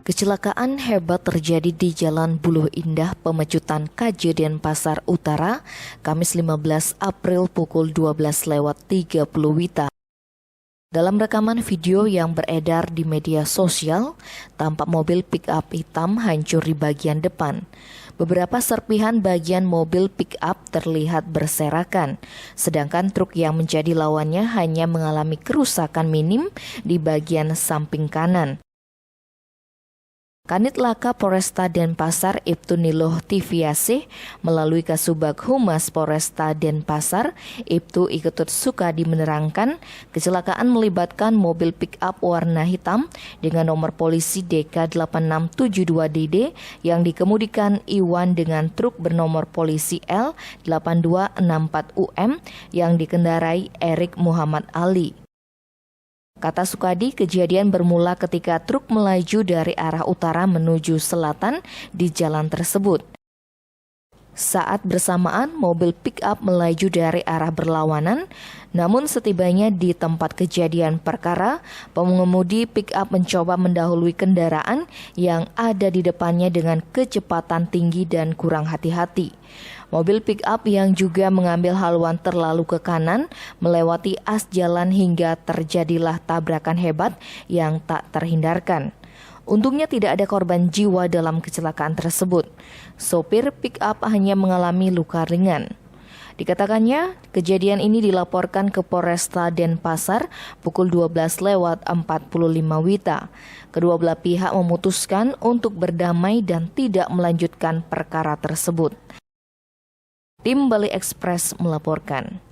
Kecelakaan hebat terjadi di Jalan Buluh Indah, Pemecutan, KJ Denpasar Utara, Kamis 15 April pukul 12:30 WITA. Dalam rekaman video yang beredar di media sosial, tampak mobil pick-up hitam hancur di bagian depan. Beberapa serpihan bagian mobil pick-up terlihat berserakan, sedangkan truk yang menjadi lawannya hanya mengalami kerusakan minim di bagian samping kanan. Kanit Laka Polresta Denpasar Ibtu Niloh Tiviasih melalui Kasubag Humas Polresta Denpasar Ibtu Iketut Sukadi menerangkan kecelakaan melibatkan mobil pick-up warna hitam dengan nomor polisi DK8672DD yang dikemudikan Iwan dengan truk bernomor polisi L8264UM yang dikendarai Erik Muhammad Ali. Kata Sukadi, kejadian bermula ketika truk melaju dari arah utara menuju selatan di jalan tersebut. Saat bersamaan, mobil pick-up melaju dari arah berlawanan, namun setibanya di tempat kejadian perkara, pengemudi pick-up mencoba mendahului kendaraan yang ada di depannya dengan kecepatan tinggi dan kurang hati-hati. Mobil pick-up yang juga mengambil haluan terlalu ke kanan melewati as jalan hingga terjadilah tabrakan hebat yang tak terhindarkan. Untungnya tidak ada korban jiwa dalam kecelakaan tersebut. Sopir pick-up hanya mengalami luka ringan. Dikatakannya, kejadian ini dilaporkan ke Polresta Denpasar pukul 12:45 WITA. Kedua belah pihak memutuskan untuk berdamai dan tidak melanjutkan perkara tersebut. Tim Bali Express melaporkan.